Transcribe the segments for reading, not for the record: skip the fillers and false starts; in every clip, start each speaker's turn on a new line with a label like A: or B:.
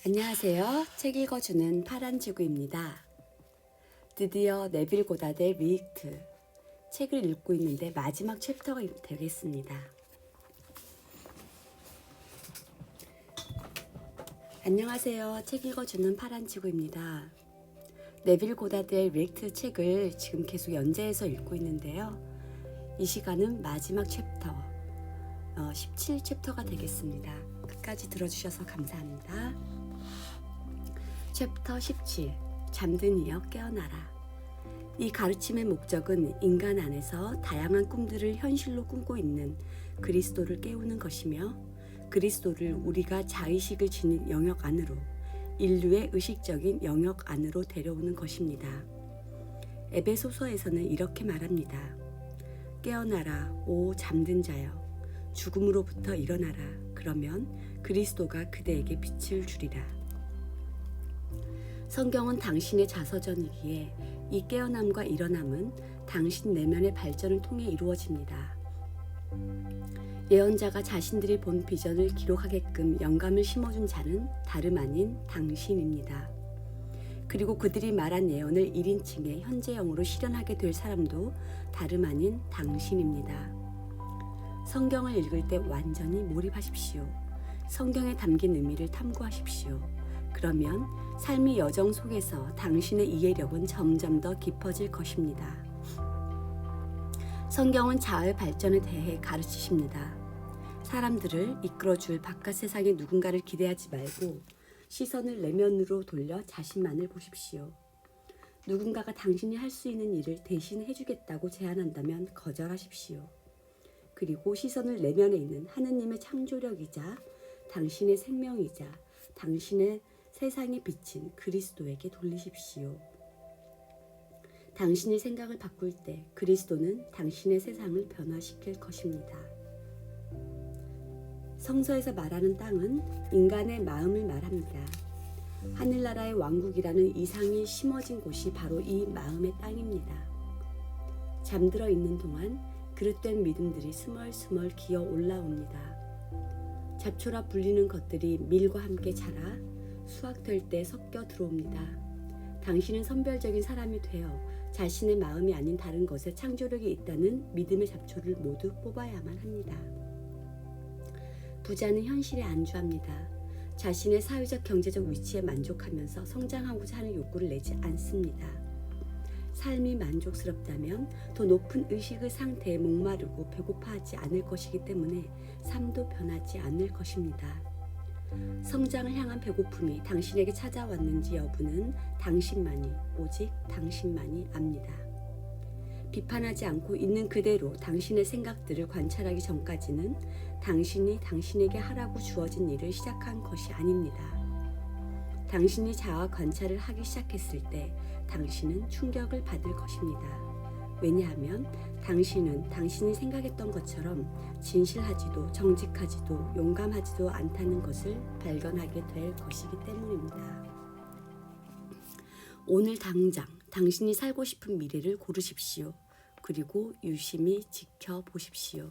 A: 안녕하세요. 책 읽어주는 파란지구입니다. 드디어 네빌 고다드의 리히트 책을 읽고 있는데 마지막 챕터가 되겠습니다. 안녕하세요. 책 읽어주는 파란지구입니다. 네빌 고다드의 리히트 책을 지금 계속 연재해서 읽고 있는데요. 이 시간은 마지막 챕터 17챕터가 되겠습니다. 끝까지 들어주셔서 감사합니다. 챕터 17 잠든 이여 깨어나라. 이 가르침의 목적은 인간 안에서 다양한 꿈들을 현실로 꾸고 있는 그리스도를 깨우는 것이며 그리스도를 우리가 자의식을 지닌 영역 안으로 인류의 의식적인 영역 안으로 데려오는 것입니다. 에베소서에서는 이렇게 말합니다. 깨어나라 오 잠든 자여 죽음으로부터 일어나라. 그러면 그리스도가 그대에게 빛을 주리라. 성경은 당신의 자서전이기에 이 깨어남과 일어남은 당신 내면의 발전을 통해 이루어집니다. 예언자가 자신들이 본 비전을 기록하게끔 영감을 심어준 자는 다름 아닌 당신입니다. 그리고 그들이 말한 예언을 1인칭의 현재형으로 실현하게 될 사람도 다름 아닌 당신입니다. 성경을 읽을 때 완전히 몰입하십시오. 성경에 담긴 의미를 탐구하십시오. 그러면 삶의 여정 속에서 당신의 이해력은 점점 더 깊어질 것입니다. 성경은 자아의 발전에 대해 가르치십니다. 사람들을 이끌어줄 바깥 세상의 누군가를 기대하지 말고 시선을 내면으로 돌려 자신만을 보십시오. 누군가가 당신이 할 수 있는 일을 대신 해주겠다고 제안한다면 거절하십시오. 그리고 시선을 내면에 있는 하느님의 창조력이자 당신의 생명이자 당신의 세상에 비친 그리스도에게 돌리십시오. 당신이 생각을 바꿀 때 그리스도는 당신의 세상을 변화시킬 것입니다. 성서에서 말하는 땅은 인간의 마음을 말합니다. 하늘나라의 왕국이라는 이상이 심어진 곳이 바로 이 마음의 땅입니다. 잠들어 있는 동안 그릇된 믿음들이 스멀스멀 기어 올라옵니다. 잡초라 불리는 것들이 밀과 함께 자라 수확될 때 섞여 들어옵니다. 당신은 선별적인 사람이 되어 자신의 마음이 아닌 다른 것에 창조력이 있다는 믿음의 잡초를 모두 뽑아야만 합니다. 부자는 현실에 안주합니다. 자신의 사회적 경제적 위치에 만족하면서 성장하고자 하는 욕구를 내지 않습니다. 삶이 만족스럽다면 더 높은 의식의 상태에 목마르고 배고파하지 않을 것이기 때문에 삶도 변하지 않을 것입니다. 성장을 향한 배고픔이 당신에게 찾아왔는지 여부는 당신만이, 오직 당신만이 압니다. 비판하지 않고 있는 그대로 당신의 생각들을 관찰하기 전까지는 당신이 당신에게 하라고 주어진 일을 시작한 것이 아닙니다. 당신이 자아 관찰을 하기 시작했을 때 당신은 충격을 받을 것입니다. 왜냐하면 당신은 당신이 생각했던 것처럼 진실하지도 정직하지도 용감하지도 않다는 것을 발견하게 될 것이기 때문입니다. 오늘 당장 당신이 살고 싶은 미래를 고르십시오. 그리고 유심히 지켜보십시오.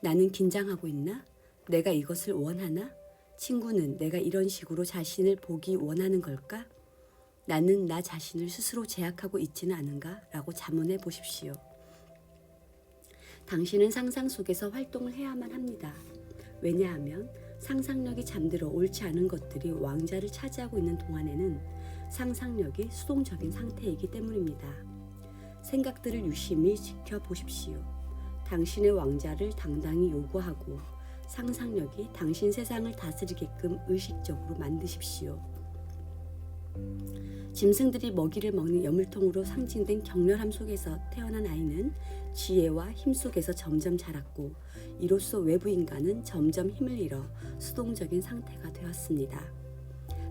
A: 나는 긴장하고 있나? 내가 이것을 원하나? 친구는 내가 이런 식으로 자신을 보기 원하는 걸까? 나는 나 자신을 스스로 제약하고 있지는 않은가? 라고 자문해 보십시오. 당신은 상상 속에서 활동을 해야만 합니다. 왜냐하면 상상력이 잠들어 옳지 않은 것들이 왕좌를 차지하고 있는 동안에는 상상력이 수동적인 상태이기 때문입니다. 생각들을 유심히 지켜보십시오. 당신의 왕좌를 당당히 요구하고 상상력이 당신 세상을 다스리게끔 의식적으로 만드십시오. 짐승들이 먹이를 먹는 여물통으로 상징된 격렬함 속에서 태어난 아이는 지혜와 힘 속에서 점점 자랐고 이로써 외부 인간은 점점 힘을 잃어 수동적인 상태가 되었습니다.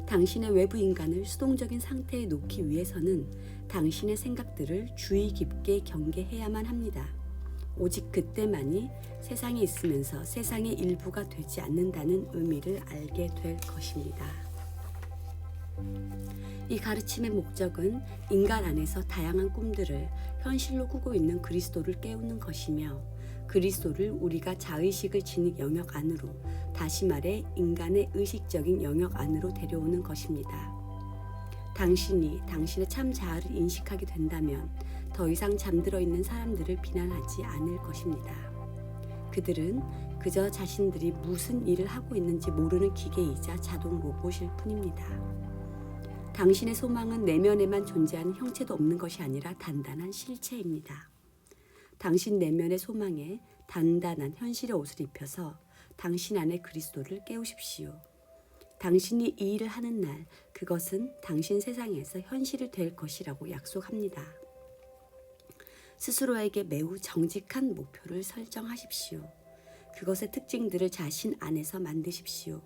A: 당신의 외부 인간을 수동적인 상태에 놓기 위해서는 당신의 생각들을 주의 깊게 경계해야만 합니다. 오직 그때만이 세상에 있으면서 세상의 일부가 되지 않는다는 의미를 알게 될 것입니다. 이 가르침의 목적은 인간 안에서 다양한 꿈들을 현실로 꾸고 있는 그리스도를 깨우는 것이며 그리스도를 우리가 자의식을 지닌 영역 안으로, 다시 말해 인간의 의식적인 영역 안으로 데려오는 것입니다. 당신이 당신의 참 자아를 인식하게 된다면 더 이상 잠들어 있는 사람들을 비난하지 않을 것입니다. 그들은 그저 자신들이 무슨 일을 하고 있는지 모르는 기계이자 자동 로봇일 뿐입니다. 당신의 소망은 내면에만 존재하는 형체도 없는 것이 아니라 단단한 실체입니다. 당신 내면의 소망에 단단한 현실의 옷을 입혀서 당신 안에 그리스도를 깨우십시오. 당신이 이 일을 하는 날, 그것은 당신 세상에서 현실이 될 것이라고 약속합니다. 스스로에게 매우 정직한 목표를 설정하십시오. 그것의 특징들을 자신 안에서 만드십시오.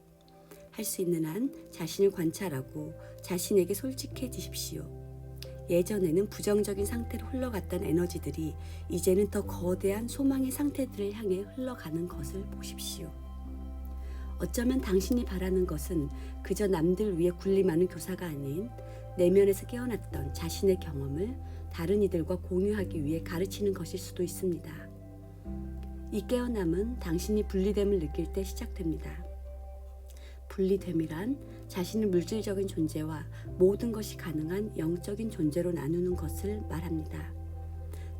A: 할 수 있는 한 자신을 관찰하고 자신에게 솔직해지십시오. 예전에는 부정적인 상태로 흘러갔던 에너지들이 이제는 더 거대한 소망의 상태들을 향해 흘러가는 것을 보십시오. 어쩌면 당신이 바라는 것은 그저 남들 위해 군림하는 교사가 아닌 내면에서 깨어났던 자신의 경험을 다른 이들과 공유하기 위해 가르치는 것일 수도 있습니다. 이 깨어남은 당신이 분리됨을 느낄 때 시작됩니다. 분리됨이란 자신의 물질적인 존재와 모든 것이 가능한 영적인 존재로 나누는 것을 말합니다.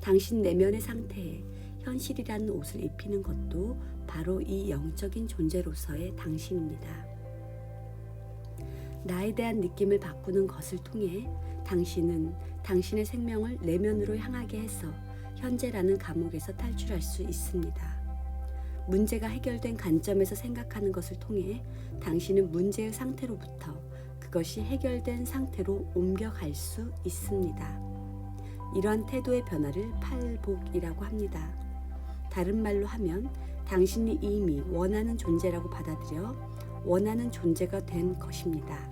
A: 당신 내면의 상태에 현실이라는 옷을 입히는 것도 바로 이 영적인 존재로서의 당신입니다. 나에 대한 느낌을 바꾸는 것을 통해 당신은 당신의 생명을 내면으로 향하게 해서 현재라는 감옥에서 탈출할 수 있습니다. 문제가 해결된 관점에서 생각하는 것을 통해 당신은 문제의 상태로부터 그것이 해결된 상태로 옮겨갈 수 있습니다. 이러한 태도의 변화를 팔복이라고 합니다. 다른 말로 하면 당신이 이미 원하는 존재라고 받아들여 원하는 존재가 된 것입니다.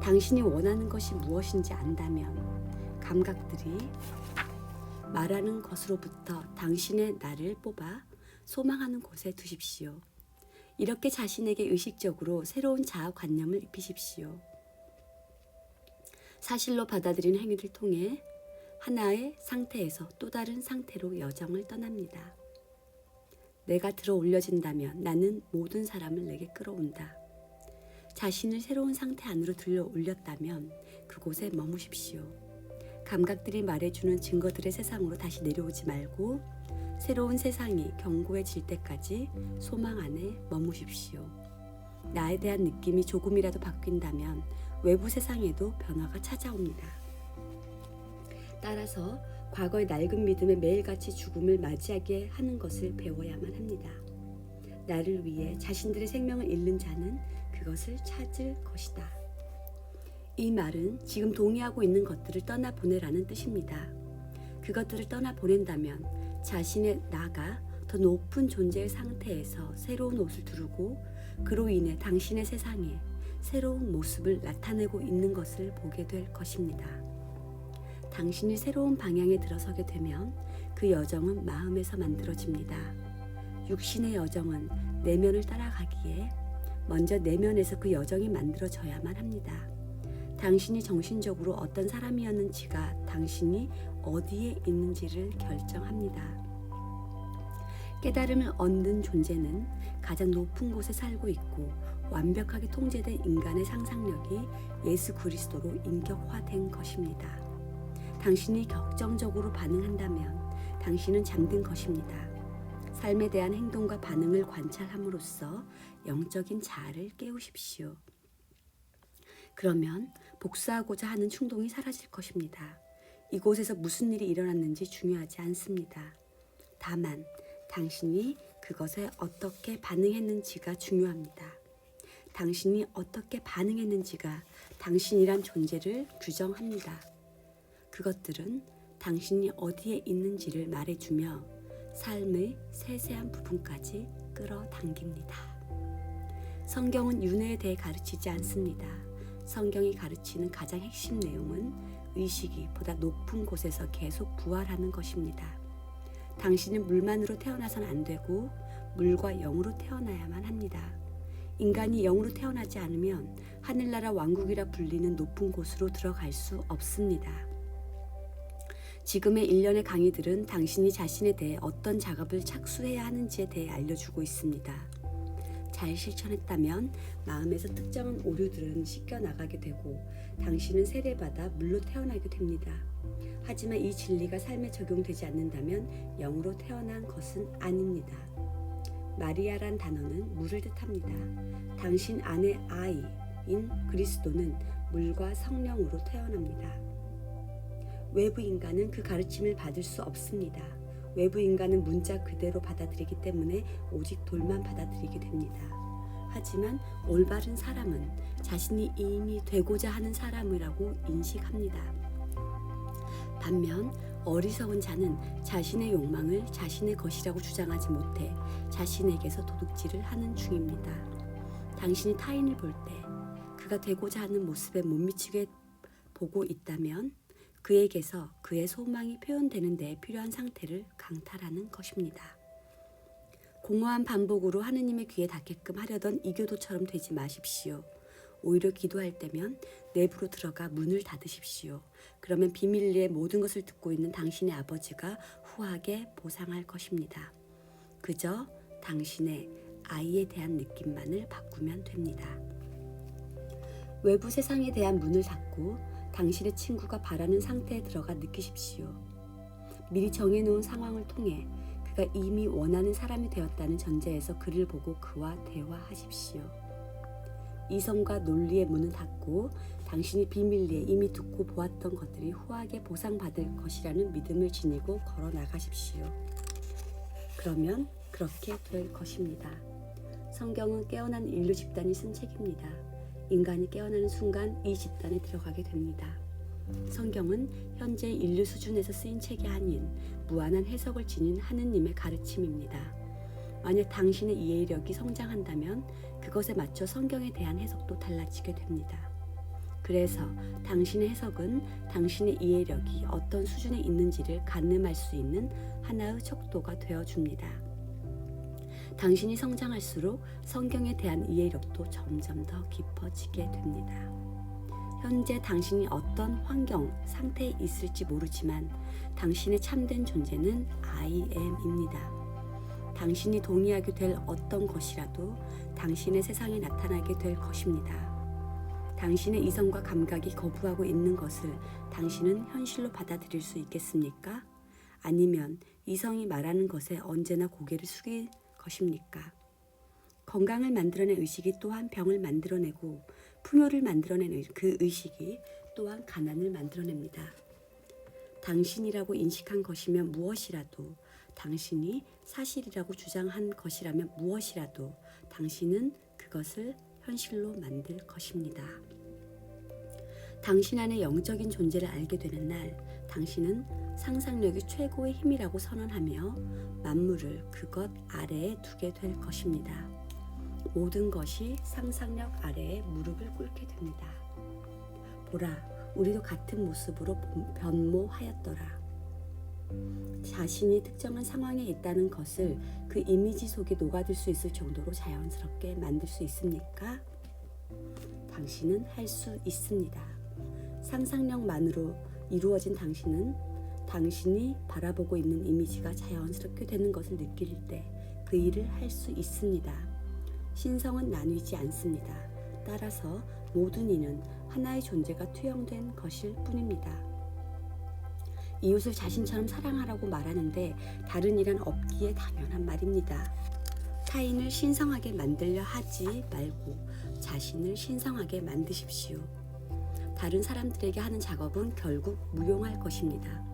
A: 당신이 원하는 것이 무엇인지 안다면 감각들이 말하는 것으로부터 당신의 나를 뽑아 소망하는 곳에 두십시오. 이렇게 자신에게 의식적으로 새로운 자아관념을 입히십시오. 사실로 받아들인 행위를 통해 하나의 상태에서 또 다른 상태로 여정을 떠납니다. 내가 들어 올려진다면 나는 모든 사람을 내게 끌어온다. 자신을 새로운 상태 안으로 들려 올렸다면 그곳에 머무십시오. 감각들이 말해주는 증거들의 세상으로 다시 내려오지 말고 새로운 세상이 견고해질 때까지 소망 안에 머무십시오. 나에 대한 느낌이 조금이라도 바뀐다면 외부 세상에도 변화가 찾아옵니다. 따라서 과거의 낡은 믿음에 매일같이 죽음을 맞이하게 하는 것을 배워야만 합니다. 나를 위해 자신들의 생명을 잃는 자는 그것을 찾을 것이다. 이 말은 지금 동의하고 있는 것들을 떠나보내라는 뜻입니다. 그것들을 떠나보낸다면 자신의 나가 더 높은 존재의 상태에서 새로운 옷을 두르고 그로 인해 당신의 세상에 새로운 모습을 나타내고 있는 것을 보게 될 것입니다. 당신이 새로운 방향에 들어서게 되면 그 여정은 마음에서 만들어집니다. 육신의 여정은 내면을 따라가기에 먼저 내면에서 그 여정이 만들어져야만 합니다. 당신이 정신적으로 어떤 사람이었는지가 당신이 어디에 있는지를 결정합니다. 깨달음을 얻는 존재는 가장 높은 곳에 살고 있고 완벽하게 통제된 인간의 상상력이 예수 그리스도로 인격화된 것입니다. 당신이 격정적으로 반응한다면 당신은 잠든 것입니다. 삶에 대한 행동과 반응을 관찰함으로써 영적인 자아를 깨우십시오. 그러면 복수하고자 하는 충동이 사라질 것입니다. 이곳에서 무슨 일이 일어났는지 중요하지 않습니다. 다만 당신이 그것에 어떻게 반응했는지가 중요합니다. 당신이 어떻게 반응했는지가 당신이란 존재를 규정합니다. 그것들은 당신이 어디에 있는지를 말해주며 삶의 세세한 부분까지 끌어당깁니다. 성경은 윤회에 대해 가르치지 않습니다. 성경이 가르치는 가장 핵심 내용은 의식이 보다 높은 곳에서 계속 부활하는 것입니다. 당신은 물만으로 태어나선 안 되고 물과 영으로 태어나야만 합니다. 인간이 영으로 태어나지 않으면 하늘나라 왕국이라 불리는 높은 곳으로 들어갈 수 없습니다. 지금의 일련의 강의들은 당신이 자신에 대해 어떤 작업을 착수해야 하는지에 대해 알려주고 있습니다. 잘 실천했다면 마음에서 특정한 오류들은 씻겨나가게 되고 당신은 세례받아 물로 태어나게 됩니다. 하지만 이 진리가 삶에 적용되지 않는다면 영으로 태어난 것은 아닙니다. 마리아란 단어는 물을 뜻합니다. 당신 안의 아이인 그리스도는 물과 성령으로 태어납니다. 외부 인간은 그 가르침을 받을 수 없습니다. 외부 인간은 문자 그대로 받아들이기 때문에 오직 돌만 받아들이게 됩니다. 하지만 올바른 사람은 자신이 이미 되고자 하는 사람이라고 인식합니다. 반면 어리석은 자는 자신의 욕망을 자신의 것이라고 주장하지 못해 자신에게서 도둑질을 하는 중입니다. 당신이 타인을 볼 때 그가 되고자 하는 모습에 못 미치게 보고 있다면 그에게서 그의 소망이 표현되는 데 필요한 상태를 강탈하는 것입니다. 공허한 반복으로 하느님의 귀에 닿게끔 하려던 이교도처럼 되지 마십시오. 오히려 기도할 때면 내부로 들어가 문을 닫으십시오. 그러면 비밀리에 모든 것을 듣고 있는 당신의 아버지가 후하게 보상할 것입니다. 그저 당신의 아이에 대한 느낌만을 바꾸면 됩니다. 외부 세상에 대한 문을 닫고 당신의 친구가 바라는 상태에 들어가 느끼십시오. 미리 정해놓은 상황을 통해 그가 이미 원하는 사람이 되었다는 전제에서 그를 보고 그와 대화하십시오. 이성과 논리의 문을 닫고 당신이 비밀리에 이미 듣고 보았던 것들이 후하게 보상받을 것이라는 믿음을 지니고 걸어 나가십시오. 그러면 그렇게 될 것입니다. 성경은 깨어난 인류 집단이 쓴 책입니다. 인간이 깨어나는 순간 이 집단에 들어가게 됩니다. 성경은 현재 인류 수준에서 쓰인 책이 아닌 무한한 해석을 지닌 하느님의 가르침입니다. 만약 당신의 이해력이 성장한다면 그것에 맞춰 성경에 대한 해석도 달라지게 됩니다. 그래서 당신의 해석은 당신의 이해력이 어떤 수준에 있는지를 가늠할 수 있는 하나의 척도가 되어줍니다. 당신이 성장할수록 성경에 대한 이해력도 점점 더 깊어지게 됩니다. 현재 당신이 어떤 환경, 상태에 있을지 모르지만 당신의 참된 존재는 I am입니다. 당신이 동의하게 될 어떤 것이라도 당신의 세상에 나타나게 될 것입니다. 당신의 이성과 감각이 거부하고 있는 것을 당신은 현실로 받아들일 수 있겠습니까? 아니면 이성이 말하는 것에 언제나 고개를 숙일 것입니까? 건강을 만들어낸 의식이 또한 병을 만들어내고 풍요를 만들어낸 그 의식이 또한 가난을 만들어냅니다. 당신이라고 인식한 것이면 무엇이라도, 당신이 사실이라고 주장한 것이라면 무엇이라도 당신은 그것을 현실로 만들 것입니다. 당신 안의 영적인 존재를 알게 되는 날, 당신은 상상력이 최고의 힘이라고 선언하며 만물을 그것 아래에 두게 될 것입니다. 모든 것이 상상력 아래에 무릎을 꿇게 됩니다. 보라, 우리도 같은 모습으로 변모하였더라. 자신이 특정한 상황에 있다는 것을 그 이미지 속에 녹아들 수 있을 정도로 자연스럽게 만들 수 있습니까? 당신은 할 수 있습니다. 상상력만으로 이루어진 당신은 당신이 바라보고 있는 이미지가 자연스럽게 되는 것을 느낄 때 그 일을 할 수 있습니다. 신성은 나뉘지 않습니다. 따라서 모든 이는 하나의 존재가 투영된 것일 뿐입니다. 이웃을 자신처럼 사랑하라고 말하는데 다른 일은 없기에 당연한 말입니다. 타인을 신성하게 만들려 하지 말고 자신을 신성하게 만드십시오. 다른 사람들에게 하는 작업은 결국 무용할 것입니다.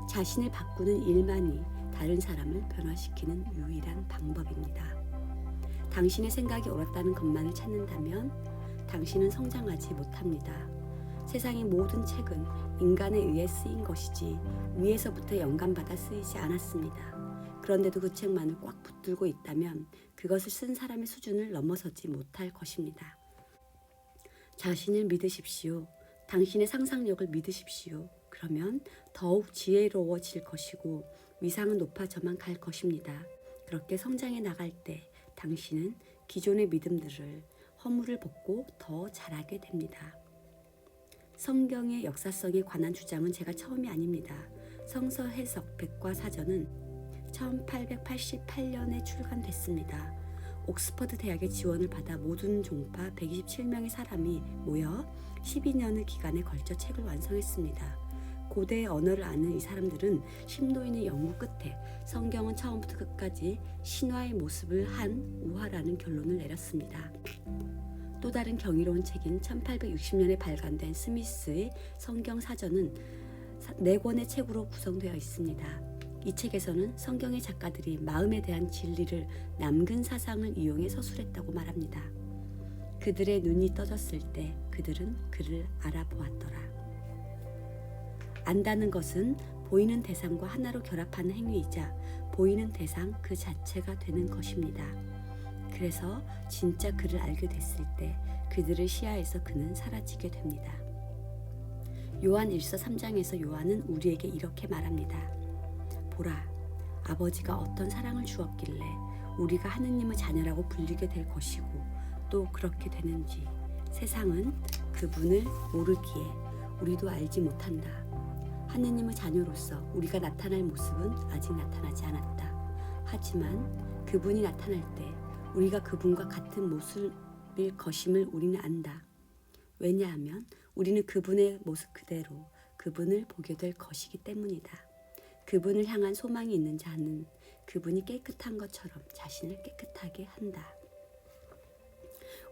A: 자신을 바꾸는 일만이 다른 사람을 변화시키는 유일한 방법입니다. 당신의 생각이 옳았다는 것만을 찾는다면 당신은 성장하지 못합니다. 세상의 모든 책은 인간에 의해 쓰인 것이지 위에서부터 영감받아 쓰이지 않았습니다. 그런데도 그 책만을 꽉 붙들고 있다면 그것을 쓴 사람의 수준을 넘어서지 못할 것입니다. 자신을 믿으십시오. 당신의 상상력을 믿으십시오. 그러면 더욱 지혜로워질 것이고 위상은 높아져만 갈 것입니다. 그렇게 성장해 나갈 때 당신은 기존의 믿음들을 허물을 벗고 더 잘하게 됩니다. 성경의 역사성에 관한 주장은 제가 처음이 아닙니다. 성서 해석 백과사전은 1888년에 출간됐습니다. 옥스퍼드 대학의 지원을 받아 모든 종파 127명의 사람이 모여 12년의 기간에 걸쳐 책을 완성했습니다. 고대의 언어를 아는 이 사람들은 심도 있는 연구 끝에 성경은 처음부터 끝까지 신화의 모습을 한 우화라는 결론을 내렸습니다. 또 다른 경이로운 책인 1860년에 발간된 스미스의 성경 사전은 4권의 책으로 구성되어 있습니다. 이 책에서는 성경의 작가들이 마음에 대한 진리를 남근 사상을 이용해 서술했다고 말합니다. 그들의 눈이 떠졌을 때 그들은 그를 알아보았더라. 안다는 것은 보이는 대상과 하나로 결합하는 행위이자 보이는 대상 그 자체가 되는 것입니다. 그래서 진짜 그를 알게 됐을 때 그들의 시야에서 그는 사라지게 됩니다. 요한 1서 3장에서 요한은 우리에게 이렇게 말합니다. 보라, 아버지가 어떤 사랑을 주었길래 우리가 하느님의 자녀라고 불리게 될 것이고 또 그렇게 되는지 세상은 그분을 모르기에 우리도 알지 못한다. 하느님의 자녀로서 우리가 나타날 모습은 아직 나타나지 않았다. 하지만 그분이 나타날 때 우리가 그분과 같은 모습일 것임을 우리는 안다. 왜냐하면 우리는 그분의 모습 그대로 그분을 보게 될 것이기 때문이다. 그분을 향한 소망이 있는 자는 그분이 깨끗한 것처럼 자신을 깨끗하게 한다.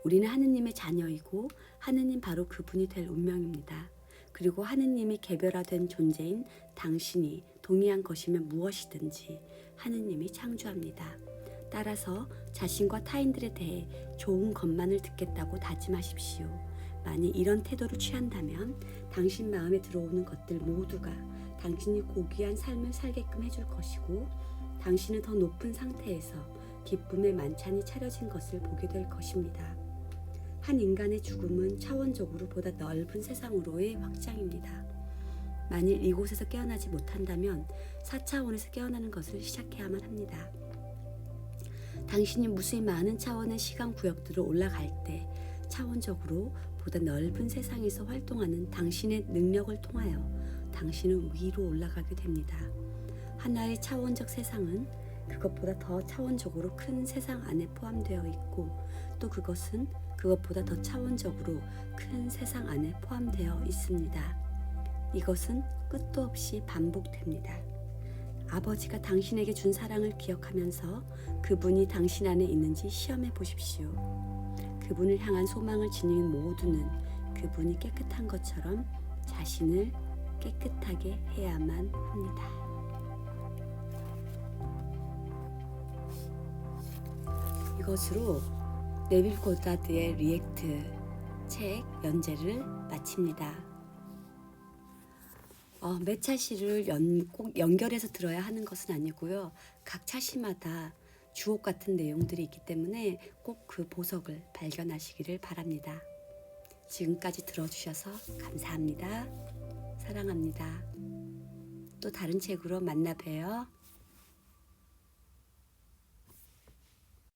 A: 우리는 하느님의 자녀이고 하느님 바로 그분이 될 운명입니다. 그리고 하느님이 개별화된 존재인 당신이 동의한 것이면 무엇이든지 하느님이 창조합니다. 따라서 자신과 타인들에 대해 좋은 것만을 듣겠다고 다짐하십시오. 만일 이런 태도를 취한다면 당신 마음에 들어오는 것들 모두가 당신이 고귀한 삶을 살게끔 해줄 것이고 당신은 더 높은 상태에서 기쁨의 만찬이 차려진 것을 보게 될 것입니다. 한 인간의 죽음은 차원적으로 보다 넓은 세상으로의 확장입니다. 만일 이곳에서 깨어나지 못한다면 4차원에서 깨어나는 것을 시작해야만 합니다. 당신이 무수히 많은 차원의 시간 구역들을 올라갈 때 차원적으로 보다 넓은 세상에서 활동하는 당신의 능력을 통하여 당신은 위로 올라가게 됩니다. 하나의 차원적 세상은 그것보다 더 차원적으로 큰 세상 안에 포함되어 있고 또 그것은 그것보다 더 차원적으로 큰 세상 안에 포함되어 있습니다. 이것은 끝도 없이 반복됩니다. 아버지가 당신에게 준 사랑을 기억하면서 그분이 당신 안에 있는지 시험해 보십시오. 그분을 향한 소망을 지닌 모두는 그분이 깨끗한 것처럼 자신을 깨끗하게 해야만 합니다. 이것으로 네빌 고다드의 리액트 책 연재를 마칩니다. 매 차시를 꼭 연결해서 들어야 하는 것은 아니고요. 각 차시마다 주옥 같은 내용들이 있기 때문에 꼭 그 보석을 발견하시기를 바랍니다. 지금까지 들어주셔서 감사합니다. 사랑합니다. 또 다른 책으로 만나 봬요.